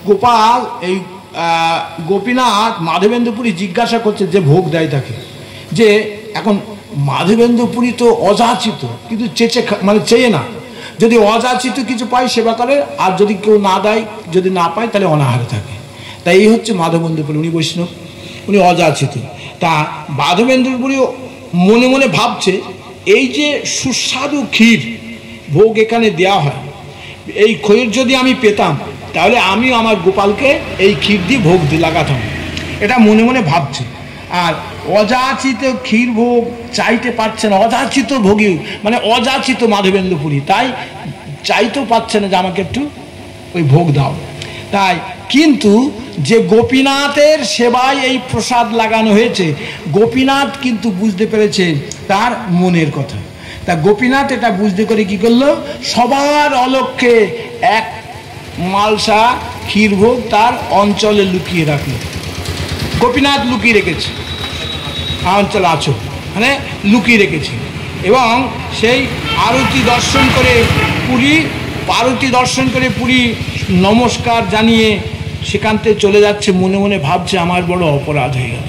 গোপাল এই গোপীনাথ মাধবেন্দ্রপুরী জিজ্ঞাসা করছে যে ভোগ দেয় তাকে, যে এখন মাধবেন্দ্রপুরী তো অযাচিত, কিন্তু চেয়ে না, যদি অযাচিত কিছু পায় সেবা করে, আর যদি কেউ না দেয়, যদি না পায় তাহলে অনাহারে থাকে। তাই এই হচ্ছে মাধবেন্দ্রপুরী, উনি বৈষ্ণব, উনি অযাচিত। তা মাধবেন্দ্রপুরী মনে মনে ভাবছে এই যে সুস্বাদু ক্ষীর ভোগ এখানে দেওয়া হয়, এই ক্ষীর যদি আমি পেতাম তাহলে আমি আমার গোপালকে এই ক্ষীর দিয়ে ভোগ লাগাতাম, এটা মনে মনে ভাবছে। আর অযাচিত ক্ষীর ভোগ চাইতে পারছে না, অযাচিত ভোগী মানে অযাচিত মাধবেন্দ্রপুরী, তাই চাইতেও পাচ্ছে না যে আমাকে একটু ওই ভোগ দাও। তাই কিন্তু যে গোপীনাথের সেবায় এই প্রসাদ লাগানো হয়েছে, গোপীনাথ কিন্তু বুঝতে পেরেছে তার মনের কথা। তা গোপীনাথ এটা বুঝতে করে কি করলো, সবার অলক্ষ্যে এক মালসা ক্ষীরভোগ তার অঞ্চলে লুকিয়ে রাখলো। গোপীনাথ লুকিয়ে রেখেছে, অঞ্চল আছো মানে লুকিয়ে রেখেছে, এবং সেই আরতি দর্শন করে পুরী নমস্কার জানিয়ে সেখান থেকে চলে যাচ্ছে। মনে মনে ভাবছে আমার বড় অপরাধ হয়ে গেল,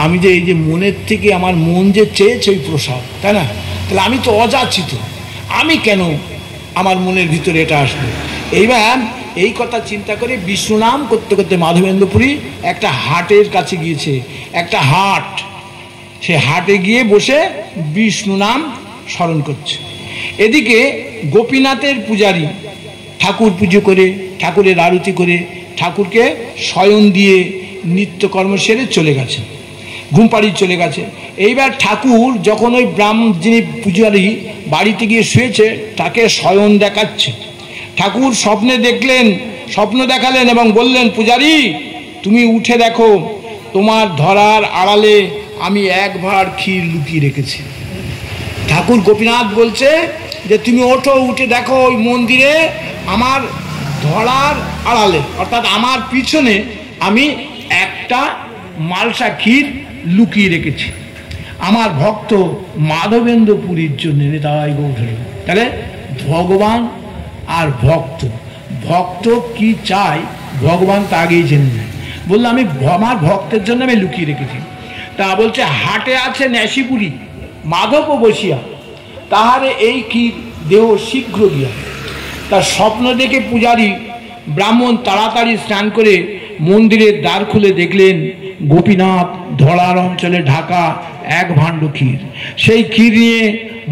আমি যে এই যে মনের থেকে আমার মন যে চেয়েছে ওই প্রসাদ, তাই না, তাহলে আমি তো অযাচিত, আমি কেন আমার মনের ভিতরে এটা আসবে। এইবার এই কথা চিন্তা করে বিষ্ণু নাম করতে করতে মাধবেন্দ্রপুরী একটা হাটের কাছে গিয়েছে, একটা হাট, সে হাটে গিয়ে বসে বিষ্ণু নাম স্মরণ করছে। এদিকে গোপীনাথের পূজারী ঠাকুর পুজো করে, ঠাকুরের আরতি করে, ঠাকুরকে শয়ন দিয়ে নিত্যকর্ম সেরে চলে গেছে, ঘুম পাড়ি চলে গেছে। এইবার ঠাকুর যখন ওই যিনি পূজারী বাড়িতে গিয়ে শুয়েছে, তাকে শয়ন দেখাচ্ছে। ঠাকুর স্বপ্ন দেখালেন এবং বললেন, পূজারী তুমি উঠে দেখো, তোমার ধরার আড়ালে আমি এক ভাঁড় ক্ষীর লুকিয়ে রেখেছি। ঠাকুর গোপীনাথ বলছে যে তুমি ওঠো, উঠে দেখো ওই মন্দিরে আমার ধরার আড়ালে, অর্থাৎ আমার পিছনে আমি একটা মালসা ক্ষীর লুকিয়ে রেখেছি আমার ভক্ত মাধবেন্দ্রপুরীর জন্য। তাই গৌধরী, তাহলে ভগবান আর ভক্ত কি চাই ভগবান তা আগেই জেনে যায়। বললো আমি আমার ভক্তের জন্য আমি লুকিয়ে রেখেছি। তা বলছে হাটে আছে ন্যাসিপুরী মাধব বসিয়া, তাহারে এই ক্ষীর দেহ শীঘ্র গিয়া। তার স্বপ্ন দেখে পূজারী ব্রাহ্মণ তাড়াতাড়ি স্নান করে মন্দিরের দ্বার খুলে দেখলেন গোপীনাথ ধরার অঞ্চলে ঢাকা এক ভাণ্ড ক্ষীর। সেই ক্ষীর নিয়ে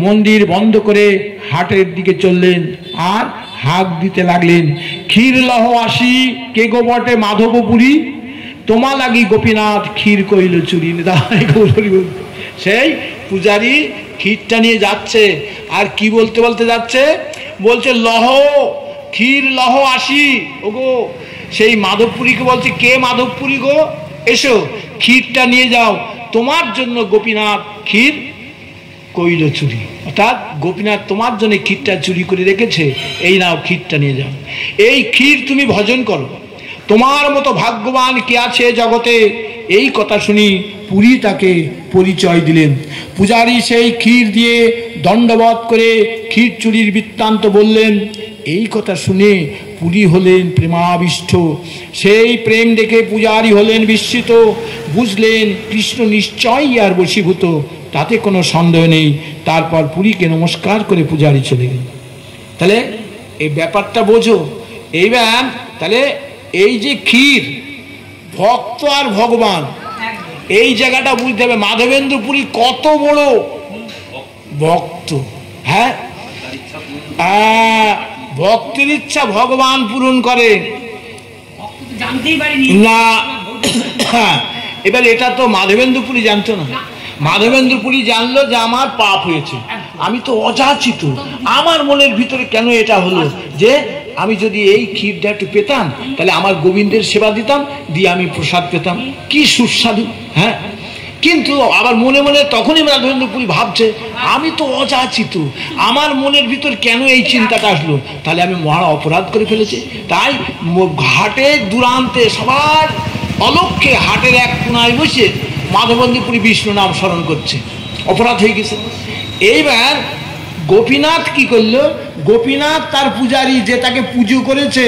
মন্দির বন্ধ করে হাটের দিকে চললেন আর হাঁক দিতে লাগলেন, ক্ষীর লহ আসি কে গো বটে মাধবপুরী, তোমা লাগি গোপীনাথ ক্ষীর কইল চুরি। সেই পূজারী ক্ষীরটা নিয়ে যাচ্ছে, আর কি বলতে বলতে যাচ্ছে, বলছে লহ ক্ষীর লহ আসি। ও গো, সেই মাধবপুরীকে বলছে, কে মাধবপুরী গো, এসো ক্ষীরটা নিয়ে যাও, তোমার জন্য গোপীনাথ ক্ষীর কইল চুরি। অর্থাৎ গোপীনাথ তোমার জন্য ক্ষীরটা চুরি করে রেখেছে, এই নাও ক্ষীরটা নিয়ে যাও, এই ক্ষীর তুমি ভজন করো, তোমার মতো ভাগ্যবান কে আছে জগতে। এই কথা শুনি পুরী তাকে পরিচয় দিলেন। পূজারী সেই ক্ষীর দিয়ে দণ্ডবধ করে ক্ষীর চুরির বৃত্তান্ত বললেন। এই কথা শুনে পুরী হলেন প্রেমাবিষ্ট। সেই প্রেম দেখে পূজারী হলেন বিস্মিত, বুঝলেন কৃষ্ণ নিশ্চয়ই আর বশীভূত, তাতে কোনো সন্দেহ নেই। তারপর পুরীকে নমস্কার করে পূজারী চলে গেল। তাহলে এই ব্যাপারটা বোঝো। এইবার তাহলে এই যে ক্ষীর, ভক্ত আর ভগবান, এই জায়গাটা বুঝতে হবে। মাধবেন্দ্রপুরী কত বড় ভক্ত, হ্যাঁ, ভক্তের ইচ্ছা ভগবান পূরণ করে না। এবার এটা তো মাধবেন্দ্রপুরী জানতো না। মাধবেন্দ্রপুরী জানলো যে আমার পাপ হয়েছে, আমি তো অযাচিত, আমার মনের ভিতরে কেন এটা হলো যে আমি যদি এই ক্ষীরটা একটু পেতাম তাহলে আমার গোবিন্দের সেবা দিতাম, দিয়ে আমি প্রসাদ পেতাম, কি সুস্বাদু। হ্যাঁ, কিন্তু আবার মনে মনে তখনই মাধবেন্দ্রপুরী ভাবছে আমি তো অযাচিত, আমার মনের ভিতর কেন এই চিন্তাটা আসলো, তাহলে আমি মহা অপরাধ করে ফেলেছি। তাই ঘাটের দূরান্তে সবার অলক্ষ্যে হাটের এক কোনায় বসে মাধবেন্দ্রপুরী বিষ্ণু নাম স্মরণ করছে, অপরাধ হয়ে গেছে। এইবার গোপীনাথ কি করলো, গোপীনাথ তার পূজারী যে তাকে পুজো করেছে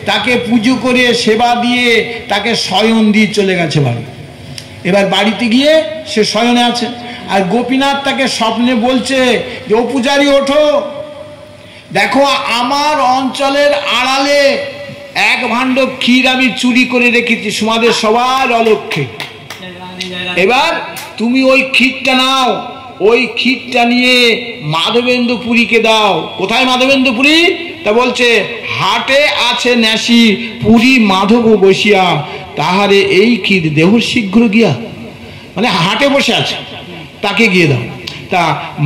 তাকে পুজো করে সেবা দিয়ে তাকে শয়ন দিয়ে চলে গেছে বাড়ি। এবার বাড়িতে গিয়ে সে শয়নে আছে, আর গোপীনাথ তাকে স্বপ্নে বলছে যে ও পূজারি ওঠো, দেখো আমার অঞ্চলের আড়ালে এক ভাণ্ড ক্ষীর আমি চুরি করে রেখেছি তোমাদের সবার অলক্ষ্যে। এবার তুমি ওই ক্ষীরটা নাও, ওই ক্ষীরটা নিয়ে মাধবেন্দ্রপুরীকে দাও। কোথায় মাধবেন্দ্রপুরী? তা বলছে হাটে আছে ন্যাসি পুরী মাধব বসিয়া, তাহারে এই ক্ষীর দেহ শীঘ্র গিয়া, মানে হাটে বসে আছে, তাকে গিয়ে দাও। তা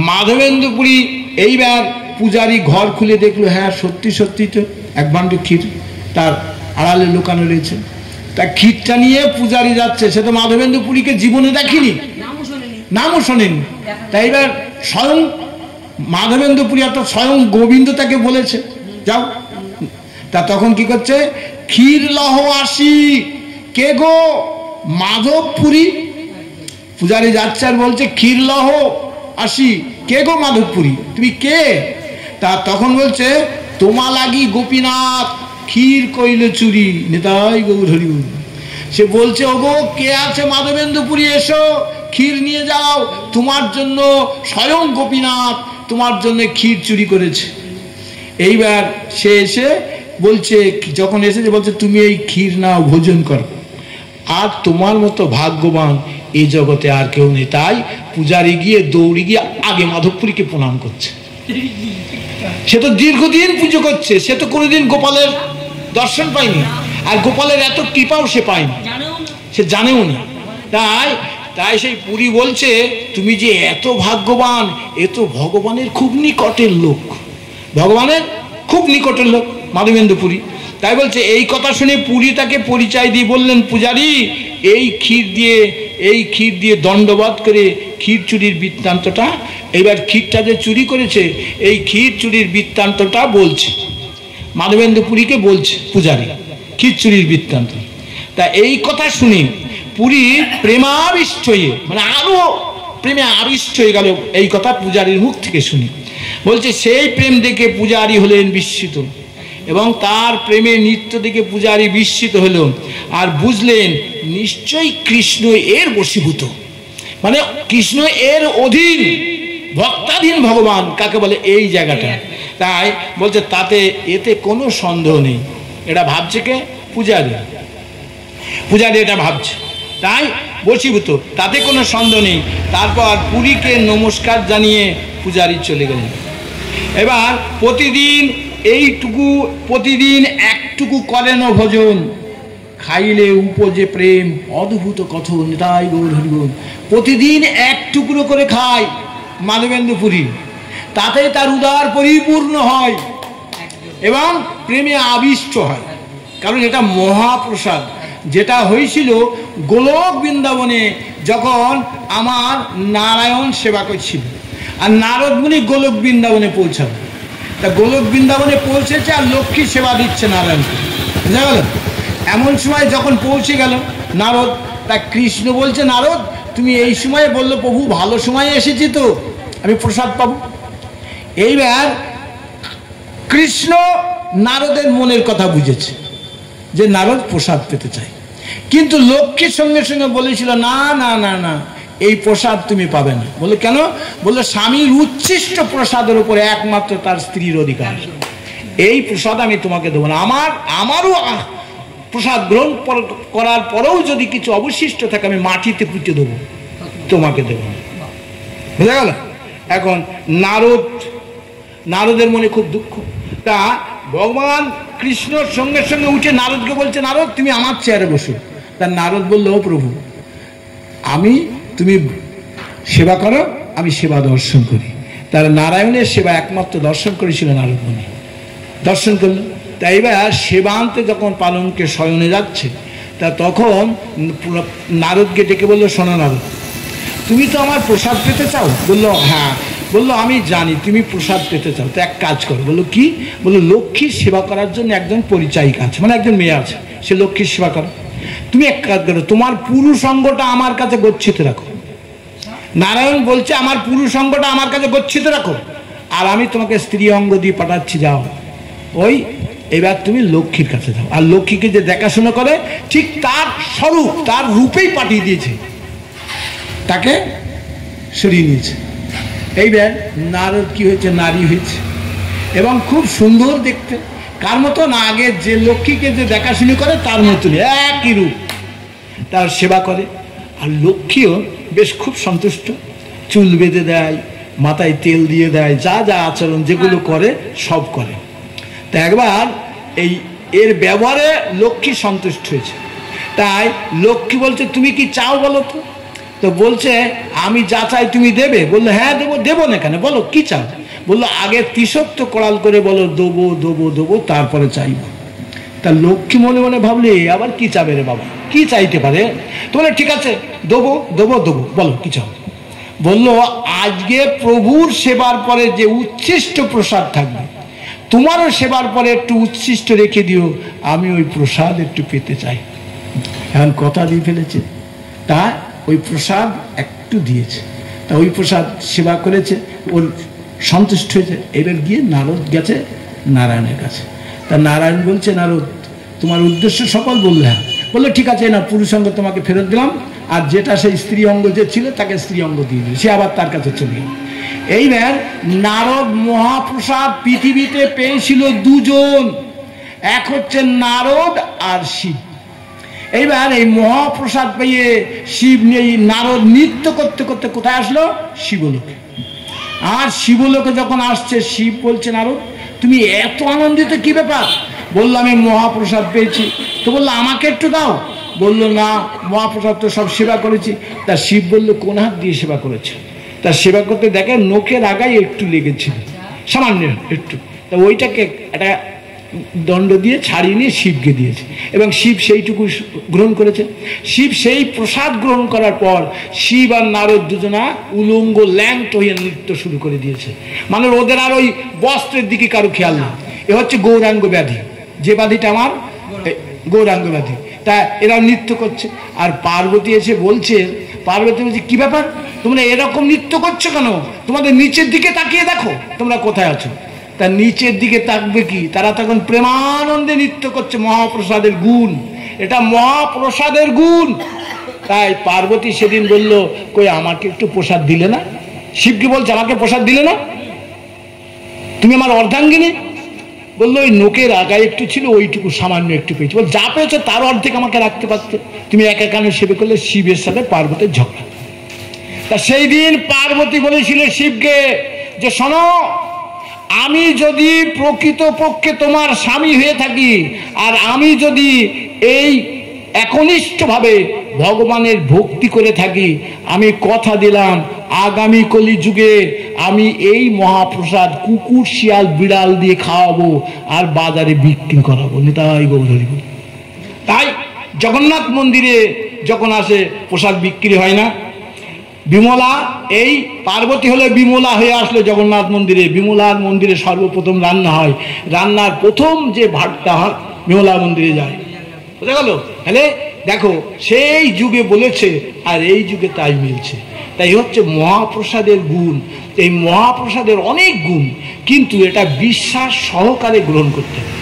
মাধবেন্দ্রপুরী এইবার পূজারি ঘর খুলে দেখলো, হ্যাঁ সত্যি সত্যি তো এক ভাণ্ড ক্ষীর তার আড়ালে লুকানো রয়েছে। তা ক্ষীরটা নিয়ে পূজারি যাচ্ছে, সে তো মাধবেন্দ্রপুরীকে জীবনে দেখেনি, নামও শোনেনি। তাই এবার স্বয়ং মাধবেন্দ্রপুরী অর্থাৎ স্বয়ং গোবিন্দ তাকে বলেছে যাও। তা তখন কি করছে, ক্ষীর লহ আসি, কে গো? মাধবপুরী। পূজারি যাচ্ছে আর বলছে ক্ষীর লহ আসি, কে গো মাধবপুরী, তুমি কে? তা তখন বলছে তোমা লাগি গোপীনাথ ক্ষীর কইল চুরি, নেতাই গৌর হরি বল। সে বলছে ওগো কে আছে মাধবেন্দ্রপুরী, এসো ক্ষীর নিয়ে যাও, তোমার জন্য স্বয়ং গোপীনাথ তোমার জন্য ক্ষীর চুরি করেছে। এইবার সে এসে বলছে, যখন এসেছে বলছে তুমি এই ক্ষীর নাও, ভোজন করো, আর তোমার মতো ভাগ্যবান এই জগতে আর কেউ নেই। তাই পূজারি গিয়ে দৌড়ে গিয়ে আগে মাধবপুরীকে প্রণাম করছে। সে তো দীর্ঘদিন পুজো করছে, সে তো কোনোদিন গোপালের দর্শন পায়নি, আর গোপালের এত কৃপাও সে পায়নি, সে জানেও না। তাই তাই সেই পুরী বলছে তুমি যে এত ভাগ্যবান, এ তো ভগবানের খুব নিকটের লোক, ভগবানের খুব নিকটের লোক মাধবেন্দ্রপুরী। তাই বলছে এই কথা শুনে পুরী তাকে পরিচয় দিয়ে বললেন, পূজারি এই ক্ষীর দিয়ে দণ্ডবাদ করে ক্ষীর চুরির বৃত্তান্তটা, এবার ক্ষীরটা যে চুরি করেছে এই ক্ষীর চুরির বৃত্তান্তটা বলছে, মাধবেন্দ্রপুরীকে বলছে পূজারি ক্ষীর চুরির বৃত্তান্ত। তা এই কথা শুনে পুরী প্রেমাবিষ্ট হয়ে, মানে আরো প্রেমে আবিষ্ট হয়ে গেল এই কথা পূজারির মুখ থেকে শুনি। বলছে সেই প্রেম দেখে পূজারি হলেন বিস্মিত, এবং তার প্রেমে নৃত্য দেখে পূজারি বিস্মিত হল, আর বুঝলেন নিশ্চয়ই কৃষ্ণ এর বশীভূত, মানে কৃষ্ণ এর অধীন, ভক্তাধীন ভগবান কাকে বলে এই জায়গাটা। তাই বলছে তাতে এতে কোনো সন্দেহ নেই। এটা ভাবছে কে? পূজারি। পূজারি এটা ভাবছে, তাই বশীভূত, তাতে কোনো সন্দেহ নেই। তারপর পুরীকে নমস্কার জানিয়ে পূজারি চলে গেলেন। এবার প্রতিদিন একটুকু করেন ভোজন, খাইলে উপজে প্রেম অদ্ভুত কথন, তাই গৌর হরি বল। প্রতিদিন এক টুকরো করে খায় মাধবেন্দ্রপুরী, তাতে তার উদার পরিপূর্ণ হয় এবং প্রেমে আবিষ্ট হয়। কারণ এটা মহাপ্রসাদ, যেটা হয়েছিল গোলক বৃন্দাবনে যখন আমার নারায়ণ সেবা করছিল, আর নারদ মুনি গোলক বৃন্দাবনে পৌঁছাবে। তা গোলক বৃন্দাবনে পৌঁছেছে আর লক্ষ্মী সেবা দিচ্ছে নারায়ণকে, বুঝা গেল? এমন সময় যখন পৌঁছে গেল নারদ, তা কৃষ্ণ বলছে নারদ তুমি এই সময়ে বললো প্রভু ভালো সময়ে এসেছি তো, আমি প্রসাদ পাবো। এইবার কৃষ্ণ নারদের মনের কথা বুঝেছে যে নারদ প্রসাদ পেতে চায়, কিন্তু লক্ষ্মীর সঙ্গে সঙ্গে বলেছিল না না না না, এই প্রসাদ তুমি পাবে না। বলে কেন? বললো স্বামীর উচ্ছিষ্ট প্রসাদের উপরে একমাত্র তার স্ত্রীর অধিকার, এই প্রসাদ আমি তোমাকে দেবো না। আমারও প্রসাদ গ্রহণ করার পরেও যদি কিছু অবশিষ্ট থাকে আমি মাটিতে পুঁতে দেবো, তোমাকে দেবো না। বুঝা গেল? এখন নারদের মনে খুব দুঃখ। তা ভগবান কৃষ্ণর সঙ্গে সঙ্গে উঠে নারদকে বলছে নারদ তুমি আমার চেয়ারে বসো। তার নারদ বলল ও প্রভু তুমি সেবা করো, আমি সেবা দর্শন করি। তার নারায়ণের সেবা একমাত্র দর্শন করেছিল নারদ মুনি, দর্শন করলেন। তাই এবার সেবান্তে যখন পালনকে শয়নে যাচ্ছে, তা তখন নারদকে ডেকে বললো শোনো নারদ তুমি তো আমার প্রসাদ পেতে চাও? বললো হ্যাঁ। বললো আমি জানি তুমি প্রসাদ পেতে চাও, তো এক কাজ করো। বললো কি? বললো লক্ষ্মীর সেবা করার জন্য একজন পরিচায়িকা আছে, মানে একজন মেয়ে আছে, সে লক্ষ্মীর সেবা করো। তুমি এক কাজ করো, তোমার পুরুষ অঙ্গটা আমার কাছে গচ্ছিত রাখো। নারায়ণ বলছে আমার পুরুষ অঙ্গটা আমার কাছে গচ্ছিত রাখো, আর আমি তোমাকে স্ত্রী অঙ্গ দিয়ে পাঠাচ্ছি, যাও ওই এবার তুমি লক্ষ্মীর কাছে যাও। আর লক্ষ্মীকে যে দেখাশোনা করে ঠিক তার স্বরূপ, তার রূপেই পাঠিয়ে দিয়েছে, তাকে সরিয়ে নিয়েছে। এইবার নারদ কি হয়েছে, নারী হয়েছে এবং খুব সুন্দর দেখতে। কার মতো না, আগে যে লক্ষ্মীকে যে দেখাশুনি করে তার মতনই, একই রূপ, তার সেবা করে। আর লক্ষ্মীও বেশ খুব সন্তুষ্ট, চুল বেঁধে দেয়, মাথায় তেল দিয়ে দেয়, যা যা আচরণ যেগুলো করে সব করে। তা একবার এর ব্যবহারে লক্ষ্মী সন্তুষ্ট হয়েছে। তাই লক্ষ্মী বলছে তুমি কি চাও বলো তো। তো বলছে আমি যা চাই তুমি দেবে। বললো হ্যাঁ দেবো। দেবো না কেন, বলো কি চাও। বললো আগে তিসত্ব করাল করে বলো দেবো দেবো দেবো, তারপরে চাইব। তা লক্ষ্মী মনে মনে ভাবলে আবার কি চাবে রে বাবা, কি চাইতে পারে। তো বলে ঠিক আছে দেবো দেবো দেবো, বলো কি চাও। বললো আজকে প্রভুর সেবার পরে যে উচ্ছিষ্ট প্রসাদ থাকবে, তোমারও সেবার পরে একটু উচ্ছিষ্ট রেখে দিও, আমি ওই প্রসাদ একটু পেতে চাই। এখন কথা দিয়ে ফেলেছে, তা ওই প্রসাদ একটু দিয়েছে। তা ওই প্রসাদ সেবা করেছে, ওর সন্তুষ্ট হয়েছে। এবার গিয়ে নারদ গেছে নারায়ণের কাছে। তা নারায়ণ বলছে নারদ তোমার উদ্দেশ্য সফল। বললে হ্যাঁ। বললো ঠিক আছে না, পুরুষাঙ্গ তোমাকে ফেরত দিলাম, আর যেটা সেই স্ত্রী অঙ্গ যে ছিল তাকে স্ত্রী অঙ্গ দিয়ে দিল। সে আবার তার কাছে চলে গেল। এইবার নারদ মহাপ্রসাদ পৃথিবীতে পেয়েছিল দুজন, এক হচ্ছে নারদ আর শিব। এইবার এই মহাপ্রসাদ পেয়ে শিব এই নারদ নৃত্য করতে করতে কোথায় আসলো, শিবলোকে। আর শিবলোকে যখন আসছে, শিব বলছে নারদ তুমি এত আনন্দিত কি ব্যাপার। বললো আমি মহাপ্রসাদ পেয়েছি। তো বললো আমাকে একটু দাও। বললো না, মহাপ্রসাদ তো সব সেবা করেছি। তা শিব বললো কোন হাত দিয়ে সেবা করেছে। তা সেবা করতে দেখে নখের আগায় একটু লেগেছিল, সামান্য একটু। তা ওইটাকে একটা দণ্ড দিয়ে ছাড়িয়ে নিয়ে শিবকে দিয়েছে এবং শিব সেইটুকু গ্রহণ করেছে। শিব সেই প্রসাদ গ্রহণ করার পর শিব আর নারদ দুজনা উলঙ্গ ল্যাংট হয়ে নৃত্য শুরু করে দিয়েছে। মানে ওদের আর ওই বস্ত্রের দিকে কারো খেয়াল না। এ হচ্ছে গৌরাঙ্গ ব্যাধি, যে ব্যাধিটা আমার গৌরাঙ্গ ব্যাধি। তা এরা নৃত্য করছে। আর পার্বতী এসে বলছে, পার্বতী বলছে কি ব্যাপার তোমরা এরকম নৃত্য করছো কেন, তোমাদের নিচের দিকে তাকিয়ে দেখো তোমরা কোথায় আছো। তা নিচের দিকে তাকবে কি, তারা তখন প্রেমানন্দে নৃত্য করছে। মহাপ্রসাদের গুণ, এটা মহাপ্রসাদের গুণ। তাই পার্বতী সেদিন বলল কই আমাকে একটু প্রসাদ দিলে না। শিবকে বলছে আমাকে প্রসাদ দিলে না, তুমি আমার অর্ধাঙ্গিনী। বললো ওই নোকের আগায় একটু ছিল, ওইটুকু সামান্য একটু পেয়েছি। বল যা পেয়েছো তার অর্ধেক আমাকে রাখতে পারতে, তুমি একা কেন সেবে করলে। শিবের সাথে পার্বতীর ঝগড়া। তা সেই দিন পার্বতী বলেছিল শিবকে যে শোনো, আমি যদি প্রকৃতপক্ষে তোমার স্বামী হয়ে থাকি আর আমি যদি এই একনিষ্ঠভাবে ভগবানের ভক্তি করে থাকি, আমি কথা দিলাম আগামী কলি যুগে আমি এই মহাপ্রসাদ কুকুর শিয়াল বিড়াল দিয়ে খাওয়াবো আর বাজারে বিক্রি করাবো। নিতাই গৌরহরি। তাই জগন্নাথ মন্দিরে যখন আসে প্রসাদ বিক্রি হয় না। বিমলা, এই পার্বতী হলে বিমলা হয়ে আসলো জগন্নাথ মন্দিরে। বিমলার মন্দিরে সর্বপ্রথম রান্না হয়, রান্নার প্রথম যে ভাতটা হয় বিমলা মন্দিরে যায়। বুঝা গেল। তাহলে দেখো সেই যুগে বলেছে আর এই যুগে তাই মিলছে। তাই হচ্ছে মহাপ্রসাদের গুণ। এই মহাপ্রসাদের অনেক গুণ, কিন্তু এটা বিশ্বাস সহকারে গ্রহণ করতে হবে।